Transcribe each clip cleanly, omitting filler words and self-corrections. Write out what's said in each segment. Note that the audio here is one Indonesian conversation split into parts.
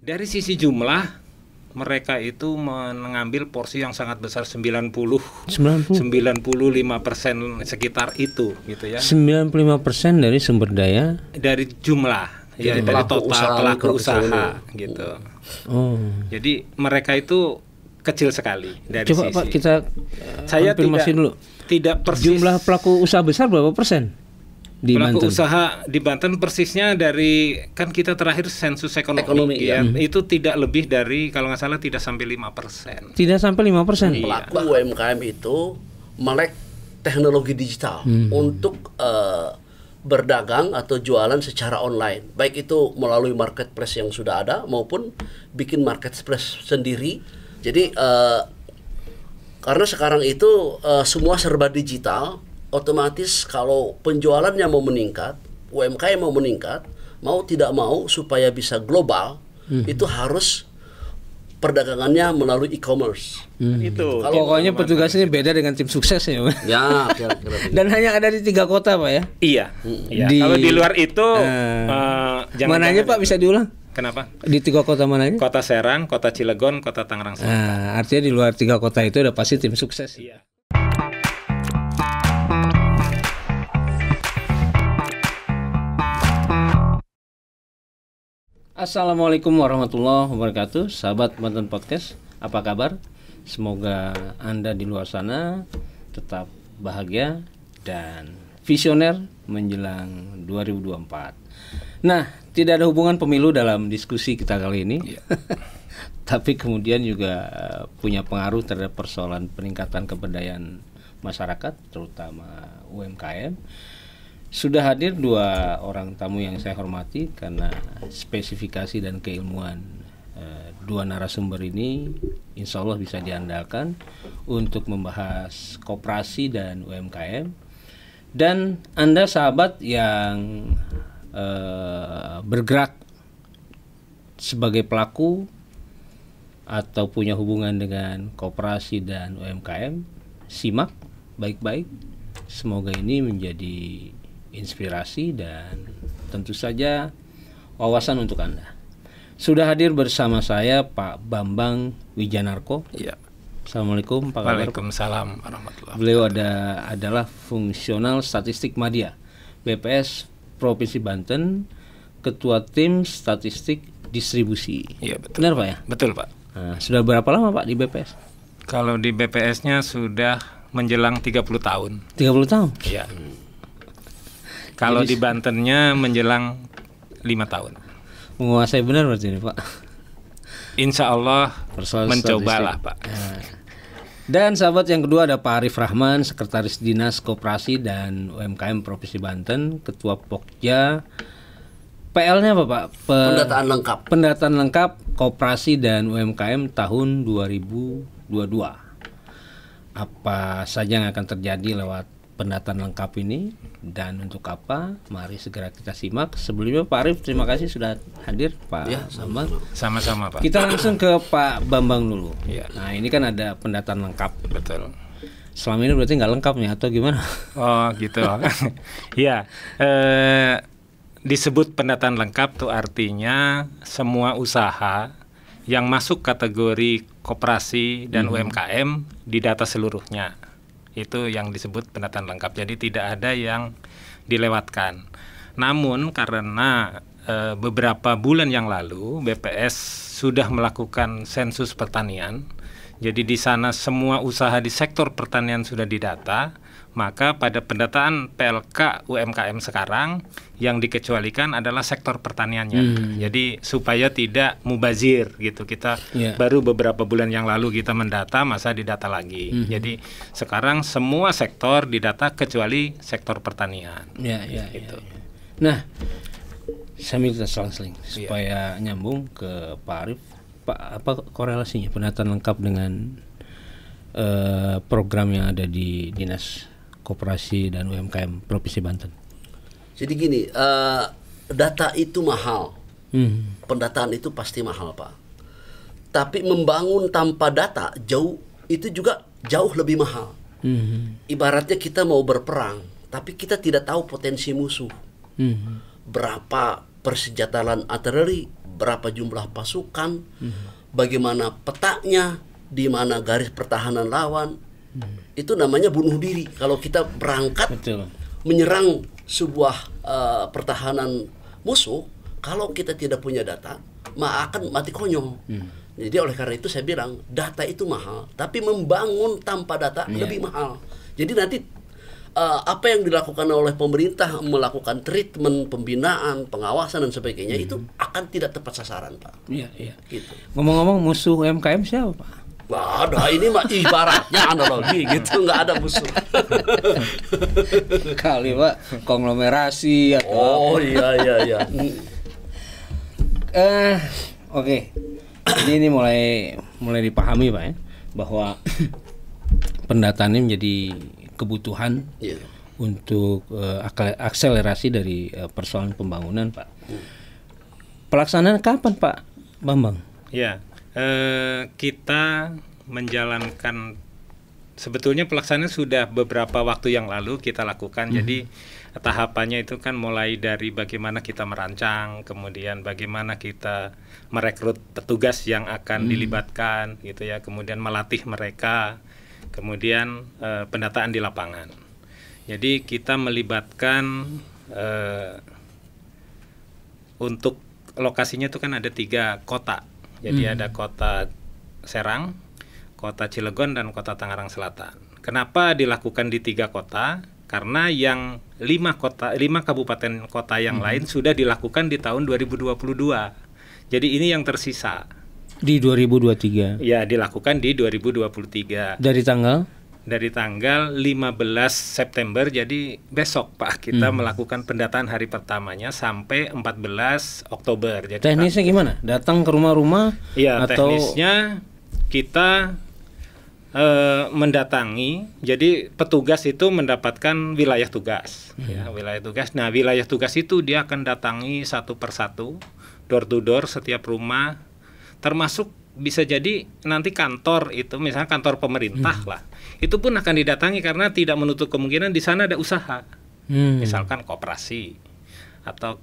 Dari sisi jumlah, mereka itu mengambil porsi yang sangat besar 95% sekitar itu gitu ya. 95% dari sumber daya dari jumlah ya, dari total pelaku usaha gitu. Jadi mereka itu kecil sekali dari Coba sisi. Pak kita saya konfirmasi dulu. Tidak persis. Jumlah pelaku usaha besar berapa persen? Di pelaku Banten. Usaha di Banten persisnya dari kan kita terakhir sensus ekonomi ya, itu tidak lebih dari kalau nggak salah tidak sampai 5%. Tidak sampai 5%. Pelaku UMKM itu melek teknologi digital untuk berdagang atau jualan secara online, baik itu melalui marketplace yang sudah ada maupun bikin marketplace sendiri. Jadi karena sekarang itu semua serba digital, otomatis kalau penjualannya mau meningkat, UMKM mau meningkat, mau tidak mau supaya bisa global, itu harus perdagangannya melalui e-commerce. Itu. Pokoknya petugasnya beda dengan tim sukses ya. Ya, kira-kira. Dan hanya ada di 3 kota Pak ya? Iya. Kalau di luar itu mana aja Pak bisa diulang? Kenapa? Di 3 kota mana aja? Kota Serang, Kota Cilegon, Kota Tangerang Selatan. Artinya di luar 3 kota itu ada pasti tim sukses. Iya. Assalamualaikum warahmatullahi wabarakatuh. Sahabat Banten Podcast, apa kabar? Semoga Anda di luar sana tetap bahagia dan visioner menjelang 2024. Nah, tidak ada hubungan pemilu dalam diskusi kita kali ini. Tapi kemudian juga punya pengaruh terhadap persoalan peningkatan keberdayaan masyarakat, terutama UMKM. Sudah hadir 2 orang tamu yang saya hormati karena spesifikasi dan keilmuan 2 narasumber ini insya Allah bisa diandalkan untuk membahas koperasi dan UMKM. Dan Anda sahabat yang bergerak sebagai pelaku atau punya hubungan dengan koperasi dan UMKM, simak baik-baik. Semoga ini menjadi inspirasi dan tentu saja wawasan untuk Anda. Sudah hadir bersama saya Pak Bambang Wijanarko. Iya. Assalamualaikum Pak. Waalaikumsalam warahmatullahi wabarakatuh. Beliau adalah fungsional statistik Madya BPS Provinsi Banten, Ketua Tim Statistik Distribusi. Iya betul. Benar Pak ya? Betul Pak. Nah, sudah berapa lama Pak di BPS? Kalau di BPS-nya sudah menjelang 30 tahun. 30 tahun? Iya. Kalau di Bantennya menjelang 5 tahun. Menguasai benar berarti ini Pak? Insya Allah mencobalah Pak. Dan sahabat yang kedua ada Pak Arif Rahman, Sekretaris Dinas Koperasi dan UMKM Provinsi Banten, Ketua Pokja. PL-nya apa Pak? Pendataan lengkap. Pendataan lengkap Koperasi dan UMKM tahun 2022. Apa saja yang akan terjadi lewat pendataan lengkap ini dan untuk apa? Mari segera kita simak. Sebelumnya Pak Arif, terima kasih sudah hadir Pak Bambang. Sama-sama Pak. Kita langsung ke Pak Bambang dulu. Ya. Nah ini kan ada pendataan lengkap. Betul. Selama ini berarti nggak lengkap nih atau gimana? Oh gitu. Ya. Disebut pendataan lengkap tuh artinya semua usaha yang masuk kategori koperasi dan UMKM didata seluruhnya. Itu yang disebut pendataan lengkap. Jadi tidak ada yang dilewatkan. Namun karena beberapa bulan yang lalu BPS sudah melakukan sensus pertanian. Jadi di sana semua usaha di sektor pertanian sudah didata. Maka pada pendataan PLK UMKM sekarang yang dikecualikan adalah sektor pertaniannya. Jadi supaya tidak mubazir gitu. Kita baru beberapa bulan yang lalu kita mendata, masa didata lagi. Jadi sekarang semua sektor didata kecuali sektor pertanian. Gitu. Nah, saya minta selang-seling supaya nyambung ke Pak Arif. Pak, apa korelasinya pendataan lengkap dengan program yang ada di Dinas Koperasi dan UMKM Provinsi Banten? Jadi gini, data itu mahal, pendataan itu pasti mahal Pak. Tapi membangun tanpa data itu juga jauh lebih mahal. Ibaratnya kita mau berperang, tapi kita tidak tahu potensi musuh. Berapa persenjataan artileri, berapa jumlah pasukan, bagaimana petanya, di mana garis pertahanan lawan. Itu namanya bunuh diri. Kalau kita berangkat menyerang sebuah pertahanan musuh, kalau kita tidak punya data, akan mati konyol. Jadi oleh karena itu saya bilang data itu mahal, tapi membangun tanpa data lebih mahal. Jadi nanti apa yang dilakukan oleh pemerintah, melakukan treatment, pembinaan, pengawasan dan sebagainya itu akan tidak tepat sasaran, Pak. Iya, iya. Gitu. Ngomong-ngomong, musuh UMKM siapa, Pak? Nggak ada, ini mah ibaratnya analogi gitu, nggak ada musuh. Kali, Pak, konglomerasi atau iya. Oke. Jadi ini mulai dipahami, Pak, ya, bahwa pendataan ini menjadi kebutuhan untuk akselerasi dari persoalan pembangunan, Pak. Pelaksanaan kapan, Pak Bambang? Ya, kita menjalankan, sebetulnya pelaksanaan sudah beberapa waktu yang lalu kita lakukan. Jadi tahapannya itu kan mulai dari bagaimana kita merancang, kemudian bagaimana kita merekrut petugas yang akan dilibatkan, gitu ya, kemudian melatih mereka, kemudian pendataan di lapangan. Jadi kita melibatkan untuk lokasinya itu kan ada 3 kota. Jadi ada kota Serang, kota Cilegon, dan kota Tangerang Selatan. Kenapa dilakukan di 3 kota? Karena yang 5 kabupaten kota yang lain sudah dilakukan di tahun 2022. Jadi ini yang tersisa. Di 2023. Ya, dilakukan di 2023. Dari tanggal? Dari tanggal 15 September, jadi besok, Pak, kita melakukan pendataan hari pertamanya sampai 14 Oktober. Jadi teknisnya gimana? Datang ke rumah-rumah? Iya, atau teknisnya kita mendatangi, jadi petugas itu mendapatkan wilayah tugas, ya, wilayah tugas. Nah, wilayah tugas itu dia akan datangi satu persatu, door to door setiap rumah, termasuk bisa jadi nanti kantor itu, misalnya kantor pemerintah lah, itu pun akan didatangi karena tidak menutup kemungkinan di sana ada usaha, misalkan koperasi atau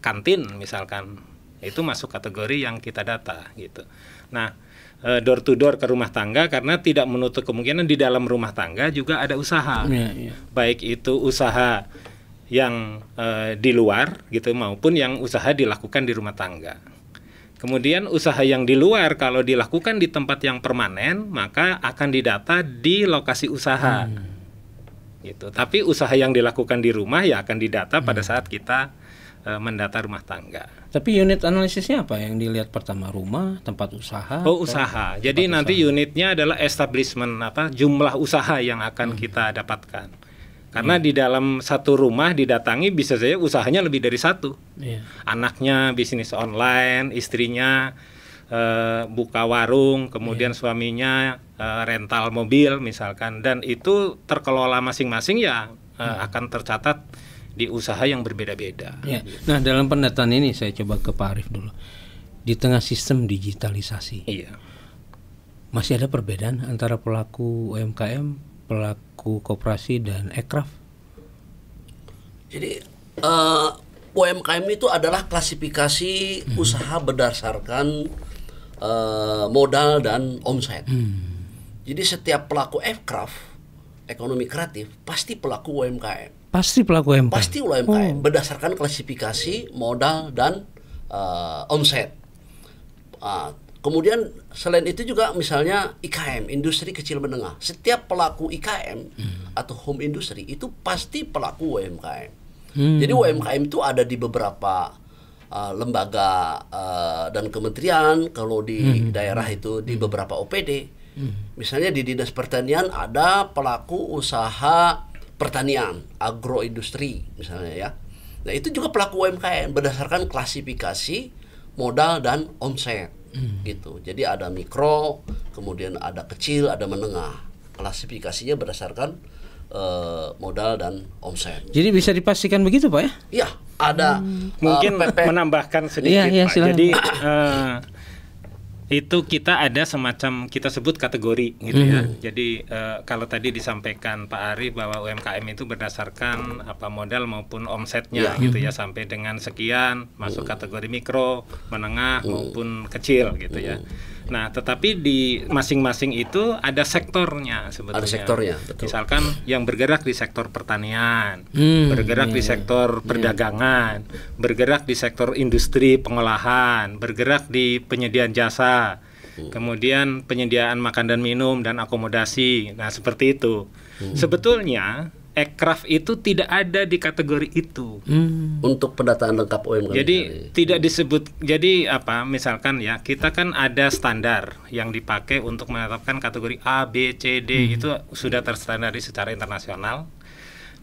kantin misalkan, itu masuk kategori yang kita data gitu. Nah, door to door ke rumah tangga karena tidak menutup kemungkinan di dalam rumah tangga juga ada usaha, baik itu usaha yang di luar gitu maupun yang usaha dilakukan di rumah tangga. Kemudian usaha yang di luar kalau dilakukan di tempat yang permanen maka akan didata di lokasi usaha, gitu. Tapi usaha yang dilakukan di rumah ya akan didata pada saat kita mendata rumah tangga. Tapi unit analisisnya apa yang dilihat pertama? Rumah, tempat usaha? Oh, usaha. Jadi nanti unitnya adalah establishment, jumlah usaha yang akan kita dapatkan. Karena di dalam satu rumah didatangi bisa saja usahanya lebih dari satu. Anaknya bisnis online, istrinya buka warung, kemudian suaminya rental mobil misalkan, dan itu terkelola masing-masing ya akan tercatat di usaha yang berbeda-beda. Nah, dalam pendataan ini saya coba ke Pak Arief dulu. Di tengah sistem digitalisasi, masih ada perbedaan antara pelaku UMKM, pelaku koperasi, dan ekraf? Jadi UMKM itu adalah klasifikasi usaha berdasarkan modal dan omset. Jadi setiap pelaku ekraf, ekonomi kreatif, pasti pelaku UMKM. Pasti pelaku UMKM? Pasti UMKM, berdasarkan klasifikasi modal dan omset. Kemudian selain itu juga misalnya IKM, industri kecil menengah. Setiap pelaku IKM atau home industry itu pasti pelaku UMKM. Jadi UMKM itu ada di beberapa lembaga dan kementerian. Kalau di daerah itu di beberapa OPD. Misalnya di Dinas Pertanian ada pelaku usaha pertanian, agroindustri misalnya ya. Nah, itu juga pelaku UMKM berdasarkan klasifikasi modal dan omset. Gitu. Jadi ada mikro, kemudian ada kecil, ada menengah. Klasifikasinya berdasarkan modal dan omset. Jadi bisa dipastikan begitu, Pak, ya? Iya, ada mungkin menambahkan sedikit, Pak. Silakan. Jadi Itu kita ada semacam kita sebut kategori gitu ya. Jadi kalau tadi disampaikan Pak Ari bahwa UMKM itu berdasarkan apa modal maupun omsetnya gitu ya, sampai dengan sekian masuk kategori mikro, menengah maupun kecil gitu ya. Nah, tetapi di masing-masing itu ada sektornya sebetulnya. Ada sektornya, betul. Misalkan yang bergerak di sektor pertanian, bergerak di sektor perdagangan, bergerak di sektor industri pengolahan, bergerak di penyediaan jasa, kemudian penyediaan makan dan minum dan akomodasi. Nah, seperti itu. Sebetulnya Ekraf itu tidak ada di kategori itu. Untuk pendataan lengkap UMKM. Jadi tidak disebut. Jadi apa? Misalkan ya, kita kan ada standar yang dipakai untuk menetapkan kategori A, B, C, D itu sudah terstandaris secara internasional.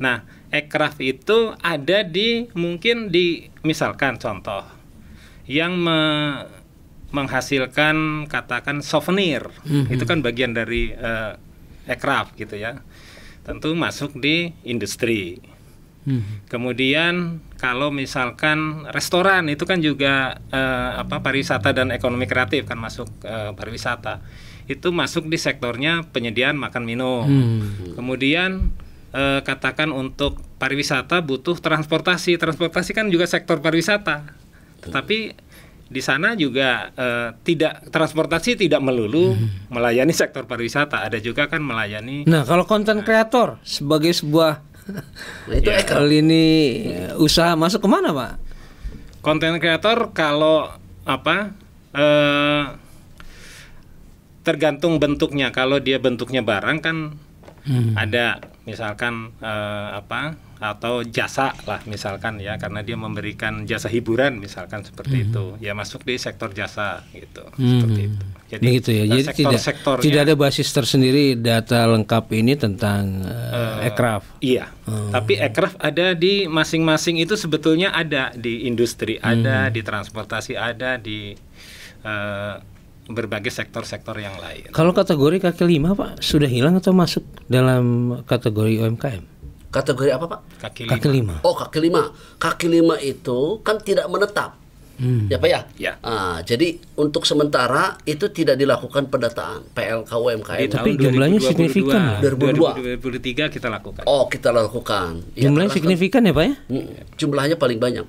Nah, Ekraf itu ada di mungkin di misalkan contoh yang menghasilkan katakan souvenir. Itu kan bagian dari Ekraf gitu ya. Tentu masuk di industri. Kemudian kalau misalkan restoran itu kan juga pariwisata dan ekonomi kreatif kan masuk pariwisata. Itu masuk di sektornya penyediaan makan minum. Kemudian katakan untuk pariwisata butuh transportasi. Transportasi kan juga sektor pariwisata. Tetapi di sana juga transportasi tidak melulu melayani sektor pariwisata, ada juga kan melayani. Nah, kalau konten kreator sebagai sebuah lini usaha masuk kemana, Pak? Konten kreator kalau tergantung bentuknya. Kalau dia bentuknya barang kan ada misalkan atau jasa lah misalkan ya, karena dia memberikan jasa hiburan misalkan seperti itu ya, masuk di sektor jasa gitu. Seperti itu. Jadi begitu ya. Jadi tidak ada basis tersendiri data lengkap ini tentang Ekraf. Iya. Tapi Ekraf ada di masing-masing itu sebetulnya ada di industri, ada di transportasi, ada di berbagai sektor-sektor yang lain. Kalau kategori kaki lima, Pak, sudah hilang atau masuk dalam kategori UMKM? Kategori apa, Pak? Kaki lima. Oh, kaki lima. Kaki lima itu kan tidak menetap. Ya, Pak ya? Ya. Jadi untuk sementara itu tidak dilakukan pendataan PLK UMKM. Tapi jumlahnya signifikan. 2023 kita lakukan. Oh, kita lakukan. Jumlahnya signifikan ya, Pak ya? Jumlahnya paling banyak.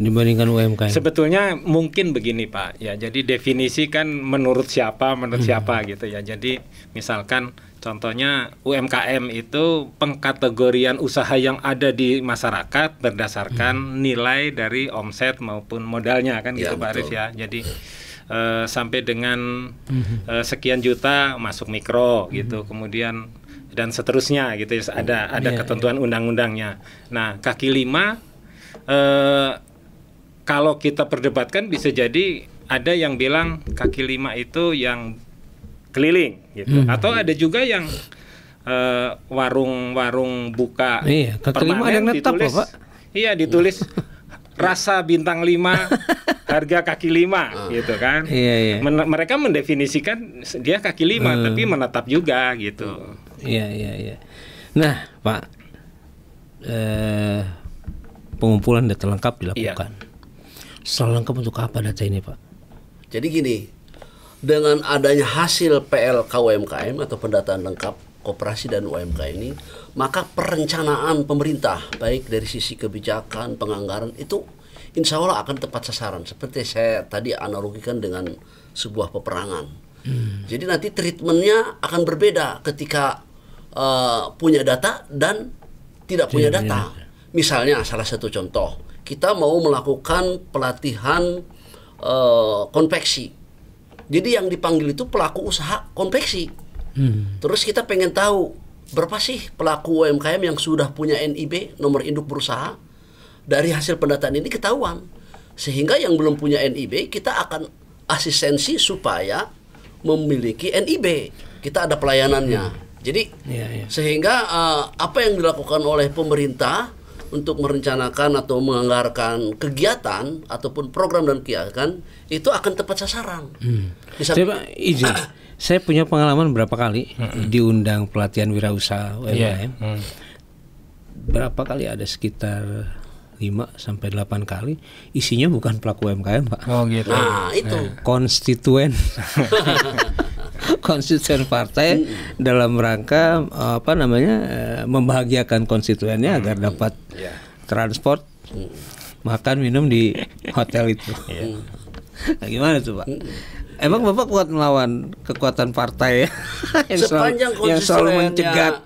Dibandingkan UMKM. Sebetulnya mungkin begini, Pak. Ya, jadi definisi kan menurut siapa gitu ya. Jadi misalkan contohnya UMKM itu pengkategorian usaha yang ada di masyarakat berdasarkan nilai dari omset maupun modalnya kan gitu, Pak Arif ya. Jadi sampai dengan sekian juta masuk mikro gitu, kemudian dan seterusnya gitu ya, ada ketentuan undang-undangnya. Nah, kaki lima kalau kita perdebatkan bisa jadi ada yang bilang kaki lima itu yang keliling gitu, atau ada juga yang warung-warung buka permanen ada yang netap ditulis, Pak. Iya ditulis rasa bintang 5 harga kaki 5 gitu kan. Mereka mendefinisikan dia kaki 5 tapi menetap juga gitu. Iya. Nah, Pak, pengumpulan data lengkap dilakukan. Setelah lengkap untuk apa data ini, Pak? Jadi gini, dengan adanya hasil PLK UMKM atau pendataan lengkap koperasi dan UMKM ini, maka perencanaan pemerintah baik dari sisi kebijakan, penganggaran itu insya Allah akan tepat sasaran. Seperti saya tadi analogikan dengan sebuah peperangan. Jadi nanti treatmentnya akan berbeda ketika punya data dan tidak punya data. Misalnya salah satu contoh, kita mau melakukan pelatihan konveksi. Jadi yang dipanggil itu pelaku usaha konveksi. Terus kita pengen tahu berapa sih pelaku UMKM yang sudah punya NIB, nomor induk berusaha. Dari hasil pendataan ini ketahuan. Sehingga yang belum punya NIB kita akan asistensi supaya memiliki NIB. Kita ada pelayanannya. Jadi sehingga apa yang dilakukan oleh pemerintah untuk merencanakan atau menganggarkan kegiatan ataupun program dan kegiatan itu akan tepat sasaran. Saya izin, saya punya pengalaman berapa kali diundang pelatihan wirausaha UMKM. Berapa kali ada sekitar 5-8 kali isinya bukan pelaku UMKM, Pak. Oh gitu. Nah, itu. Konstituen. Konstituen partai dalam rangka membahagiakan konstituennya agar dapat transport, makan, minum di hotel itu. Nah, gimana tuh, Pak? Emang Bapak kuat melawan kekuatan partai ya? yang selalu mencegat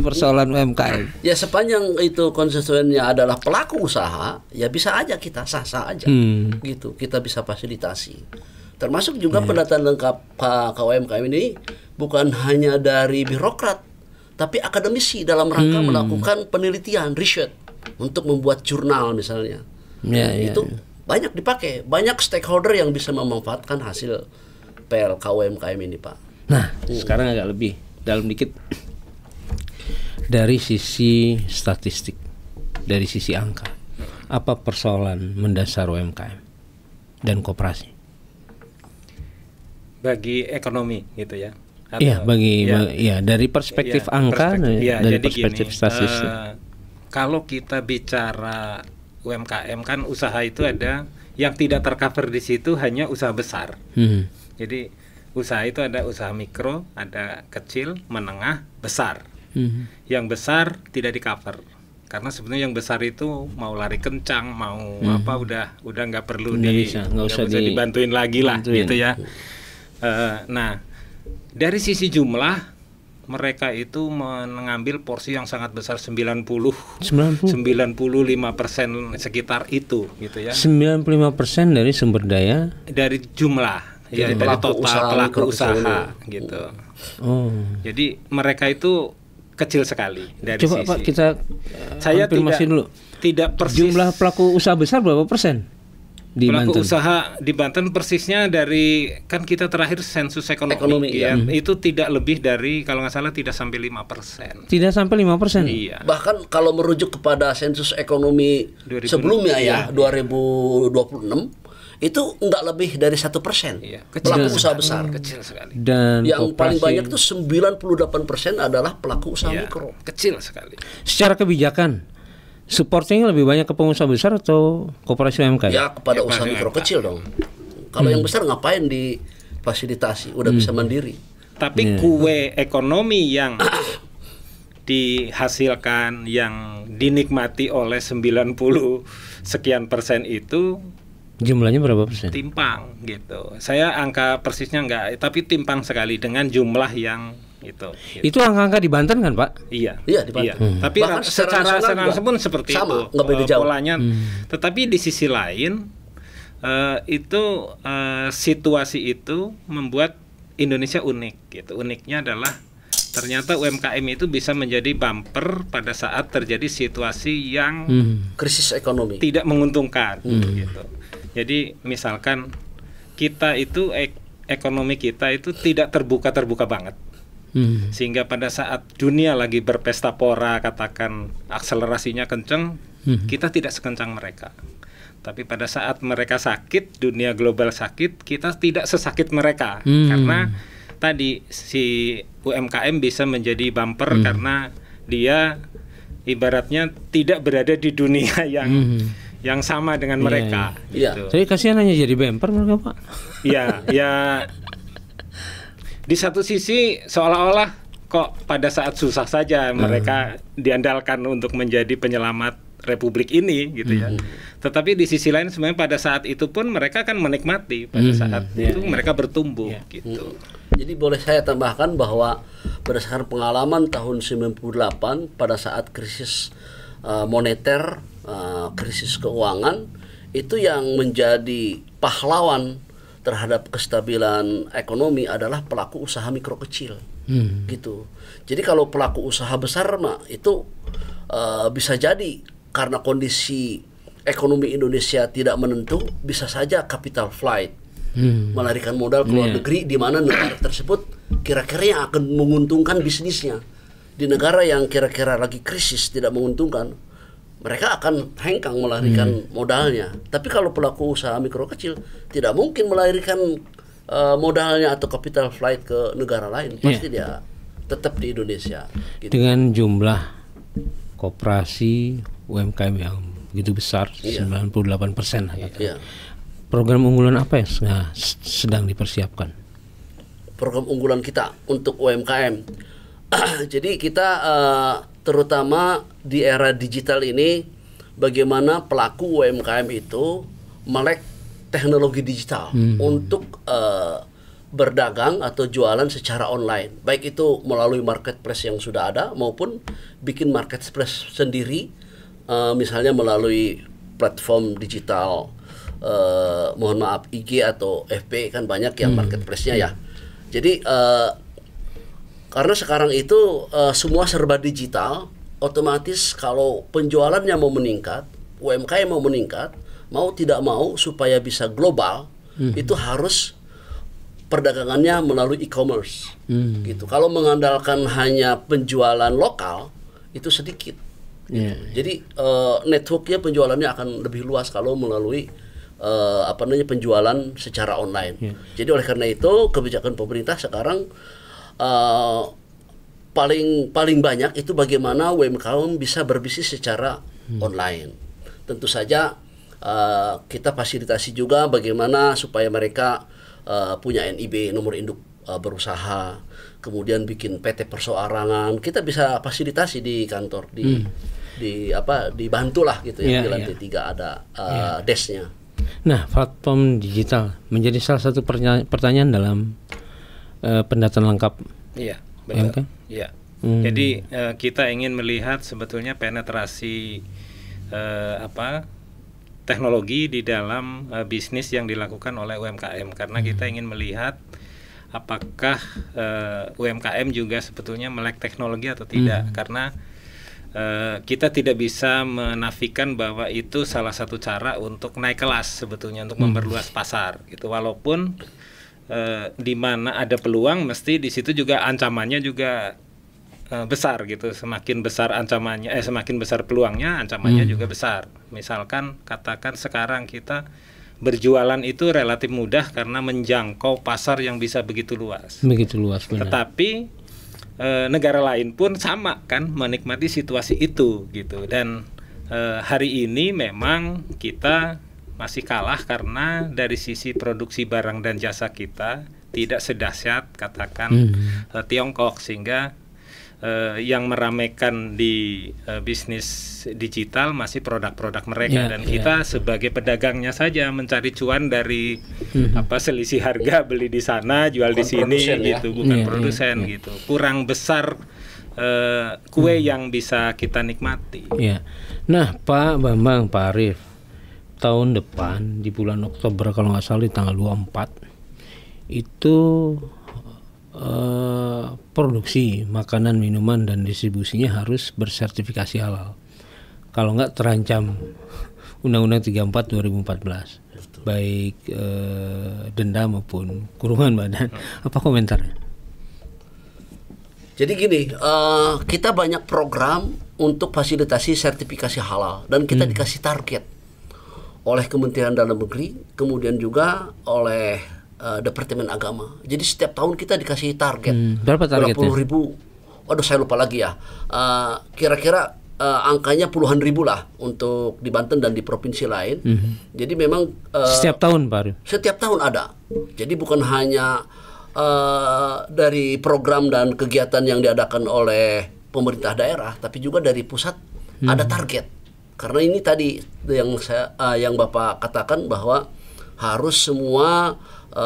persoalan UMKM. Ya sepanjang itu konstituennya adalah pelaku usaha, ya bisa aja kita sah-sah aja, gitu. Kita bisa fasilitasi. Termasuk juga pendataan lengkap KUMKM ini bukan hanya dari birokrat, tapi akademisi dalam rangka melakukan penelitian, riset untuk membuat jurnal misalnya. Itu banyak dipakai, banyak stakeholder yang bisa memanfaatkan hasil PLK UMKM ini, Pak. Nah, sekarang agak lebih dalam dikit dari sisi statistik, dari sisi angka, apa persoalan mendasar UMKM dan koperasi? Bagi ekonomi gitu ya. Iya, dari perspektif angka, dari perspektif statistik. Kalau kita bicara UMKM kan usaha itu ada yang tidak tercover di situ hanya usaha besar. Jadi usaha itu ada usaha mikro, ada kecil, menengah, besar. Yang besar tidak di cover karena sebenarnya yang besar itu mau lari kencang, mau apa udah nggak perlu nggak usah dibantuin lagi lah gitu ya. Nah dari sisi jumlah mereka itu mengambil porsi yang sangat besar 95% sekitar itu gitu ya. 95% dari sumber daya, dari jumlah ya, dari total pelaku usaha gitu. Jadi mereka itu kecil sekali dari coba sisi. Pak kita saya konfirmasi dulu. Tidak persis. Jumlah pelaku usaha besar berapa persen? Di pelaku Banten. Usaha di Banten persisnya dari kan kita terakhir sensus ekonomi ya, itu tidak lebih dari kalau nggak salah tidak sampai 5%. Tidak sampai 5%. Iya. Bahkan kalau merujuk kepada sensus ekonomi sebelumnya 2026 itu nggak lebih dari 1%. Pelaku usaha besar kecil sekali. Dan yang paling banyak itu 98% adalah pelaku usaha mikro. Kecil sekali. Secara kebijakan supportnya lebih banyak ke pengusaha besar atau koperasi UMKM? Ya kepada usaha mikro kecil dong. Kalau yang besar ngapain difasilitasi? Udah bisa mandiri. Tapi kue ekonomi yang dihasilkan, yang dinikmati oleh 90 sekian persen itu jumlahnya berapa persen? Timpang gitu. Saya angka persisnya enggak, tapi timpang sekali dengan jumlah yang gitu. Itu angka-angka di Banten kan, Pak? Iya. Iya di Banten. Tapi secara langsung pun seperti sama, itu nggak beda jauh. polanya. Tetapi di sisi lain situasi itu membuat Indonesia unik gitu. Uniknya adalah ternyata UMKM itu bisa menjadi bumper pada saat terjadi situasi yang krisis ekonomi tidak menguntungkan gitu. Jadi misalkan kita itu ekonomi kita itu tidak terbuka banget. Sehingga pada saat dunia lagi berpesta pora, katakan akselerasinya kenceng, kita tidak sekencang mereka. Tapi pada saat mereka sakit, dunia global sakit, kita tidak sesakit mereka. Karena tadi si UMKM bisa menjadi bumper karena dia ibaratnya tidak berada di dunia yang sama dengan mereka. Gitu. Jadi kasihan hanya jadi bumper mereka, Pak. Iya, ya. Di satu sisi seolah-olah kok pada saat susah saja mereka diandalkan untuk menjadi penyelamat Republik ini gitu ya. Tetapi di sisi lain sebenarnya pada saat itu pun mereka kan menikmati pada saat itu mereka bertumbuh gitu. Jadi boleh saya tambahkan bahwa berdasarkan pengalaman tahun 98 pada saat krisis moneter, krisis keuangan, itu yang menjadi pahlawan terhadap kestabilan ekonomi adalah pelaku usaha mikro kecil, gitu. Jadi kalau pelaku usaha besar itu bisa jadi karena kondisi ekonomi Indonesia tidak menentu, bisa saja capital flight, melarikan modal ke luar negeri, di mana negara tersebut kira-kira yang akan menguntungkan bisnisnya. Di negara yang kira-kira lagi krisis tidak menguntungkan, mereka akan hengkang melarikan modalnya. Tapi kalau pelaku usaha mikro kecil tidak mungkin melarikan modalnya atau capital flight ke negara lain. Pasti dia tetap di Indonesia. Gitu. Dengan jumlah koperasi UMKM yang begitu besar, 98% lah gitu. Iya. Program unggulan apa yang sedang dipersiapkan? Program unggulan kita untuk UMKM. Jadi kita terutama di era digital ini, bagaimana pelaku UMKM itu melek teknologi digital untuk berdagang atau jualan secara online, baik itu melalui marketplace yang sudah ada maupun bikin marketplace sendiri, misalnya melalui platform digital, mohon maaf IG atau FB, kan banyak yang marketplace-nya ya. Jadi karena sekarang itu semua serba digital, otomatis kalau penjualannya mau meningkat, UMKM mau meningkat, mau tidak mau supaya bisa global, itu harus perdagangannya melalui e-commerce, gitu. Kalau mengandalkan hanya penjualan lokal itu sedikit. Jadi networknya penjualannya akan lebih luas kalau melalui penjualan secara online. Jadi oleh karena itu kebijakan pemerintah sekarang paling banyak itu bagaimana UMKM bisa berbisnis secara online. Tentu saja kita fasilitasi juga bagaimana supaya mereka punya NIB, nomor induk berusaha, kemudian bikin PT perseorangan, kita bisa fasilitasi di kantor, dibantulah gitu ya, di lantai 3 ada desk-nya. Nah, platform digital menjadi salah satu pertanyaan dalam pendataan lengkap. Iya, benar. Iya. Jadi kita ingin melihat sebetulnya penetrasi teknologi di dalam bisnis yang dilakukan oleh UMKM, karena kita ingin melihat apakah UMKM juga sebetulnya melek teknologi atau tidak, karena kita tidak bisa menafikan bahwa itu salah satu cara untuk naik kelas sebetulnya, untuk memperluas pasar gitu. Walaupun di mana ada peluang, mesti di situ juga ancamannya juga besar gitu. Semakin besar ancamannya, semakin besar peluangnya, ancamannya juga besar. Misalkan katakan sekarang kita berjualan itu relatif mudah karena menjangkau pasar yang bisa begitu luas. Begitu luas, benar. Tetapi negara lain pun sama kan menikmati situasi itu gitu. Dan hari ini memang kita masih kalah karena dari sisi produksi barang dan jasa kita tidak sedahsyat katakan Tiongkok, sehingga yang meramaikan di bisnis digital masih produk-produk mereka, dan kita sebagai pedagangnya saja mencari cuan dari selisih harga, beli di sana jual di sini gitu, bukan produsen gitu. Kurang besar kue yang bisa kita nikmati. Nah, Pak Bambang, Pak Arief, tahun depan di bulan Oktober kalau nggak salah di tanggal 24 itu produksi makanan, minuman, dan distribusinya harus bersertifikasi halal. Kalau nggak terancam Undang-Undang 34 2014, baik denda maupun kurungan badan. Apa komentarnya? Jadi gini, kita banyak program untuk fasilitasi sertifikasi halal, dan kita dikasih target oleh Kementerian Dalam Negeri, kemudian juga oleh Departemen Agama. Jadi setiap tahun kita dikasih target. Berapa targetnya? 20.000. Waduh, saya lupa lagi ya. Kira-kira angkanya puluhan ribu lah untuk di Banten dan di provinsi lain. Jadi memang setiap tahun, Pak Arief? Setiap tahun ada. Jadi bukan hanya dari program dan kegiatan yang diadakan oleh pemerintah daerah, tapi juga dari pusat ada target. Karena ini tadi yang Bapak katakan bahwa harus semua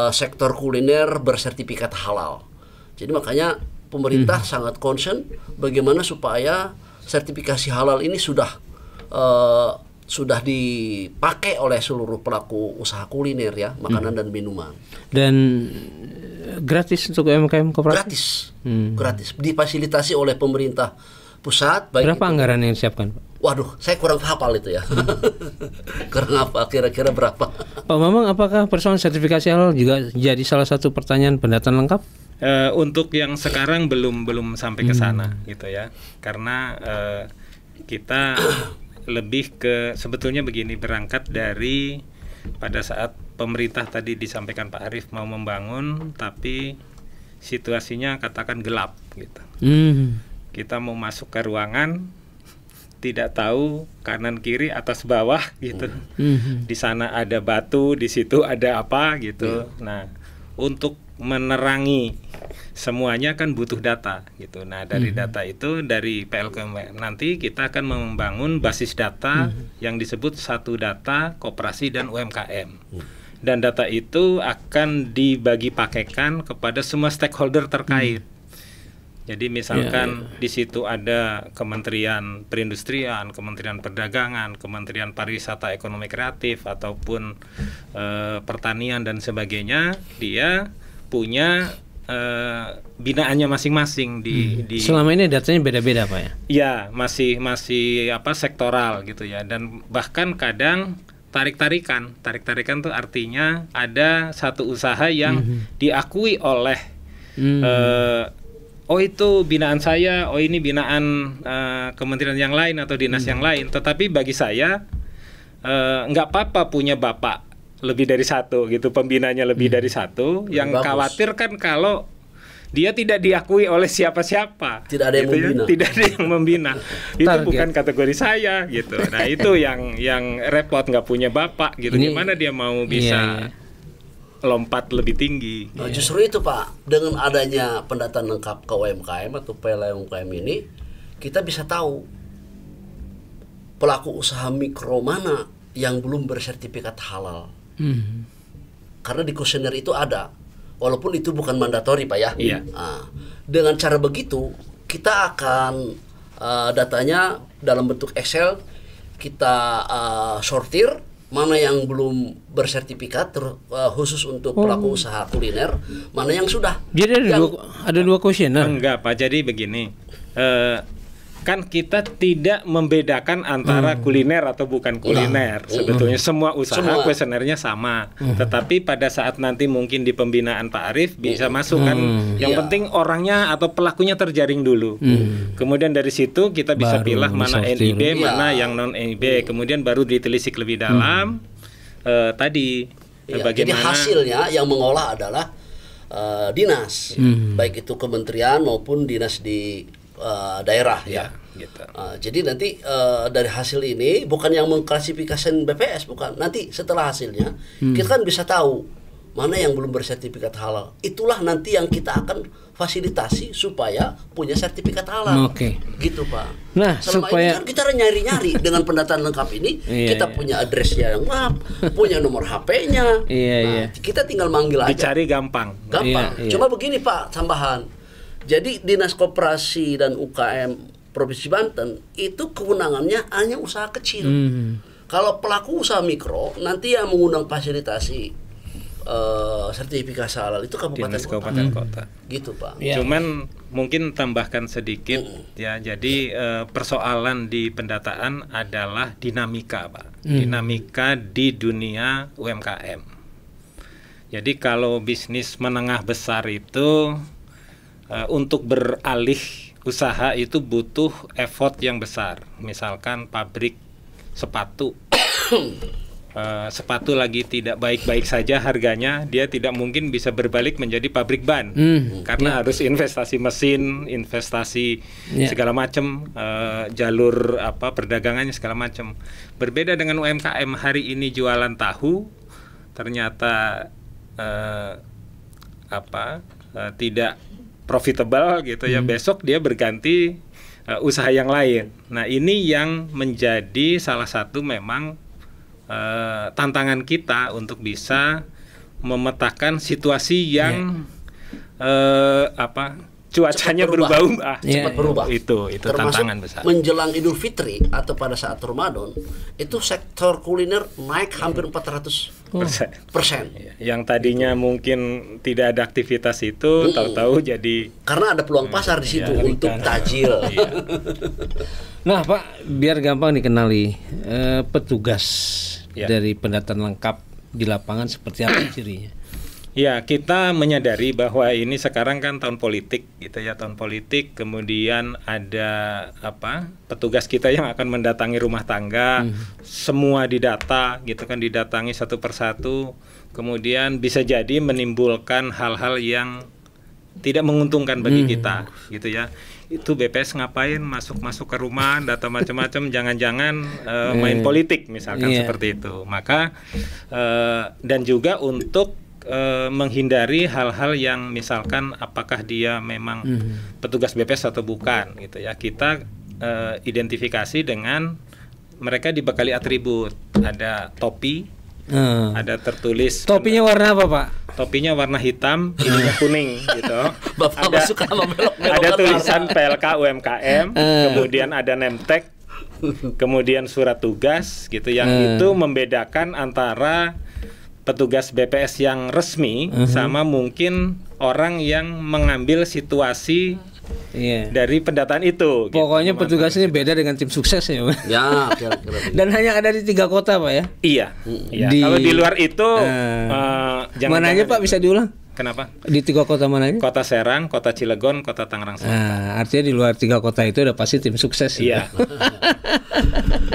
sektor kuliner bersertifikat halal. Jadi makanya pemerintah sangat concern bagaimana supaya sertifikasi halal ini sudah dipakai oleh seluruh pelaku usaha kuliner ya, makanan dan minuman. Dan gratis untuk UMKM kooperatif? Gratis. Difasilitasi oleh pemerintah pusat. Berapa anggaran yang disiapkan, Pak? Waduh, saya kurang hafal itu ya. Kurang hafal, kira-kira berapa? Pak Bambang, apakah persoalan sertifikasi halal juga jadi salah satu pertanyaan pendataan lengkap? Untuk yang sekarang belum sampai ke sana gitu ya. Karena kita lebih ke sebetulnya begini, berangkat dari pada saat pemerintah tadi disampaikan Pak Arief mau membangun, tapi situasinya katakan gelap gitu. Kita mau masuk ke ruangan, tidak tahu kanan kiri atas bawah gitu. Di sana ada batu, di situ ada apa gitu. Nah, untuk menerangi semuanya kan butuh data gitu. Nah, dari data itu dari PLKUMKM nanti kita akan membangun basis data yang disebut Satu Data Koperasi dan UMKM. Dan data itu akan dibagi pakaikan kepada semua stakeholder terkait. Jadi misalkan di situ ada Kementerian Perindustrian, Kementerian Perdagangan, Kementerian Pariwisata Ekonomi Kreatif ataupun pertanian dan sebagainya, dia punya binaannya masing-masing di Selama ini datanya beda-beda Pak ya? Ya, masih sektoral gitu ya. Dan bahkan kadang tarik-tarikan tuh artinya ada satu usaha yang diakui oleh oh itu binaan saya, oh ini binaan kementerian yang lain atau dinas yang lain. Tetapi bagi saya nggak apa-apa punya bapak lebih dari satu gitu, pembinanya lebih dari satu. Yang khawatir kan kalau dia tidak diakui oleh siapa-siapa. Tidak ada yang gitu membina. Tidak ada yang membina. Itu Target. bukan kategori saya gitu. Nah itu yang repot, nggak punya bapak gitu. Gimana dia mau bisa lompat lebih tinggi. Nah, justru itu Pak, dengan adanya pendataan lengkap ke UMKM atau PLA UMKM ini, kita bisa tahu pelaku usaha mikro mana yang belum bersertifikat halal. Karena di kuesioner itu ada, walaupun itu bukan mandatori Pak ya. Iya. Nah, dengan cara begitu kita akan datanya dalam bentuk Excel kita sortir mana yang belum bersertifikat khusus untuk pelaku usaha kuliner, mana yang sudah. Jadi ada dua kuesioner. Enggak Pak, jadi begini, kan kita tidak membedakan antara kuliner atau bukan kuliner. Sebetulnya semua usaha kuesionernya sama. Tetapi pada saat nanti mungkin di pembinaan Pak Arief bisa masuk kan. Yang penting orangnya atau pelakunya terjaring dulu. Kemudian dari situ kita bisa Baru pilih mana disortir. NIB, mana yang non NIB. Kemudian baru ditelisik lebih dalam. Tadi Jadi bagaimana hasilnya yang mengolah adalah dinas, baik itu kementerian maupun dinas di daerah ya. gitu. Jadi nanti dari hasil ini bukan yang mengklasifikasikan BPS, bukan. Nanti setelah hasilnya kita kan bisa tahu mana yang belum bersertifikat halal. Itulah nanti yang kita akan fasilitasi supaya punya sertifikat halal. Oke. Gitu Pak. Nah, selama supaya- ini kan kita nyari-nyari dengan pendataan lengkap ini, kita punya addressnya yang lengkap, punya nomor HP-nya. Iya. Kita tinggal manggil aja. Dicari gampang. Gampang. Iya. Cuma begini Pak, tambahan. Jadi Dinas Koperasi dan UKM Provinsi Banten itu kewenangannya hanya usaha kecil. Kalau pelaku usaha mikro nanti yang mengundang fasilitasi sertifikasi halal itu kabupaten Dinas kota. kabupaten kota. Gitu Pak. Iya. Cuman mungkin tambahkan sedikit ya. Jadi persoalan di pendataan adalah dinamika, Pak. Dinamika di dunia UMKM. Jadi kalau bisnis menengah besar itu untuk beralih usaha itu butuh effort yang besar. Misalkan pabrik sepatu. Sepatu lagi tidak baik-baik saja harganya, dia tidak mungkin bisa berbalik menjadi pabrik ban karena harus investasi mesin, investasi segala macam, jalur perdagangannya segala macam. Berbeda dengan UMKM hari ini jualan tahu, ternyata tidak profitable gitu ya, besok dia berganti usaha yang lain. Nah ini yang menjadi salah satu memang tantangan kita untuk bisa memetakan situasi yang cuacanya berubah-ubah. Cepat berubah. Itu Termasuk tantangan besar. menjelang Idul Fitri atau pada saat Ramadan itu sektor kuliner naik hampir 400%. Yang tadinya mungkin tidak ada aktivitas itu tahu-tahu jadi Karena ada peluang pasar di situ untuk tajil. Nah Pak, biar gampang dikenali, petugas dari pendataan lengkap di lapangan seperti apa cirinya? Ya, kita menyadari bahwa ini sekarang kan tahun politik gitu ya, tahun politik, kemudian ada petugas kita yang akan mendatangi rumah tangga, semua didata gitu kan, didatangi satu persatu, kemudian bisa jadi menimbulkan hal-hal yang tidak menguntungkan bagi kita, gitu ya. Itu BPS ngapain masuk ke rumah, data macam-macam, jangan-jangan main politik misalkan seperti itu. Maka dan juga untuk menghindari hal-hal yang misalkan apakah dia memang petugas BPS atau bukan, gitu ya. Kita identifikasi dengan mereka dibekali atribut, ada topi, ada tertulis. Topinya warna apa, Pak? Topinya warna hitam, ininya kuning, gitu. Bapak suka ada tulisan PLK UMKM, kemudian ada name tag, kemudian surat tugas, gitu. Yang itu membedakan antara petugas BPS yang resmi sama mungkin orang yang mengambil situasi dari pendataan itu. Pokoknya gitu, petugasnya beda dengan tim sukses ya. Ya, kira-kira. Dan hanya ada di 3 kota, Pak ya? Iya. Kalau di luar itu mananya Pak bisa diulang? Kenapa? Di 3 kota mananya? Kota Serang, Kota Cilegon, Kota Tangerang Selatan. Artinya di luar 3 kota itu udah pasti tim sukses. Iya.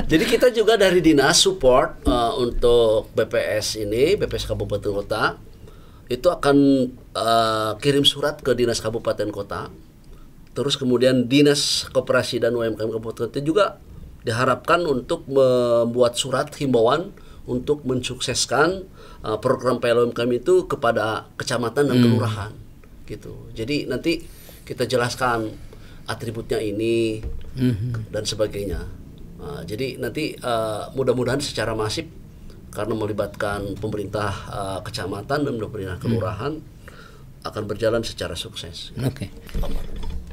Jadi kita juga dari dinas support untuk BPS ini, BPS Kabupaten Kota itu akan kirim surat ke dinas kabupaten kota. Terus kemudian dinas koperasi dan UMKM Kabupaten Kota juga diharapkan untuk membuat surat himbauan untuk mensukseskan program PLUMKM itu kepada kecamatan dan kelurahan, gitu. Jadi nanti kita jelaskan atributnya ini dan sebagainya. Jadi nanti mudah-mudahan secara masif karena melibatkan pemerintah kecamatan dan pemerintah kelurahan akan berjalan secara sukses. Oke.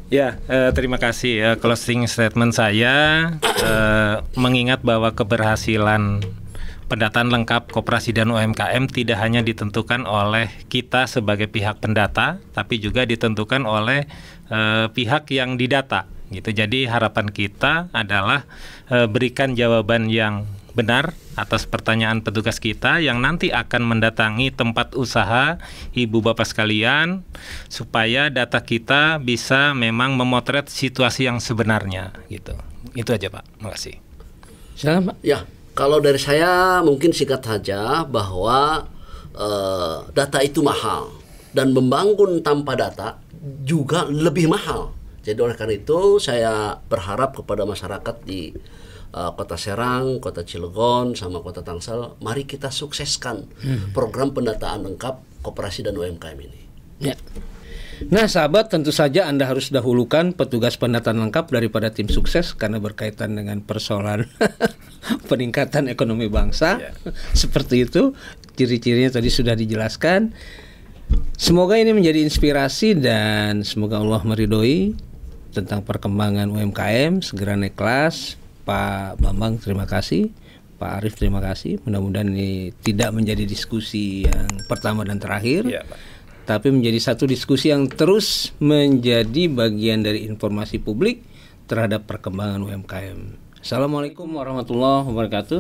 Ya, terima kasih. Closing statement saya mengingat bahwa keberhasilan pendataan lengkap koperasi dan UMKM tidak hanya ditentukan oleh kita sebagai pihak pendata, tapi juga ditentukan oleh pihak yang didata, gitu. Jadi harapan kita adalah berikan jawaban yang benar atas pertanyaan petugas kita yang nanti akan mendatangi tempat usaha ibu bapak sekalian, supaya data kita bisa memang memotret situasi yang sebenarnya, gitu. Itu aja, Pak. Makasih. Silakan, Pak. Ya, kalau dari saya mungkin singkat saja bahwa data itu mahal dan membangun tanpa data juga lebih mahal. Jadi oleh karena itu saya berharap kepada masyarakat di Kota Serang, Kota Cilegon, sama Kota Tangsel, mari kita sukseskan program pendataan lengkap koperasi dan UMKM ini. Ya. Nah, sahabat, tentu saja Anda harus dahulukan petugas pendataan lengkap daripada tim sukses karena berkaitan dengan persoalan peningkatan ekonomi bangsa. Seperti itu, ciri-cirinya tadi sudah dijelaskan. Semoga ini menjadi inspirasi dan semoga Allah meridhoi tentang perkembangan UMKM, segera naik kelas. Pak Bambang terima kasih, Pak Arief terima kasih. Mudah-mudahan ini tidak menjadi diskusi yang pertama dan terakhir, tapi menjadi satu diskusi yang terus menjadi bagian dari informasi publik terhadap perkembangan UMKM. Assalamualaikum warahmatullahi wabarakatuh.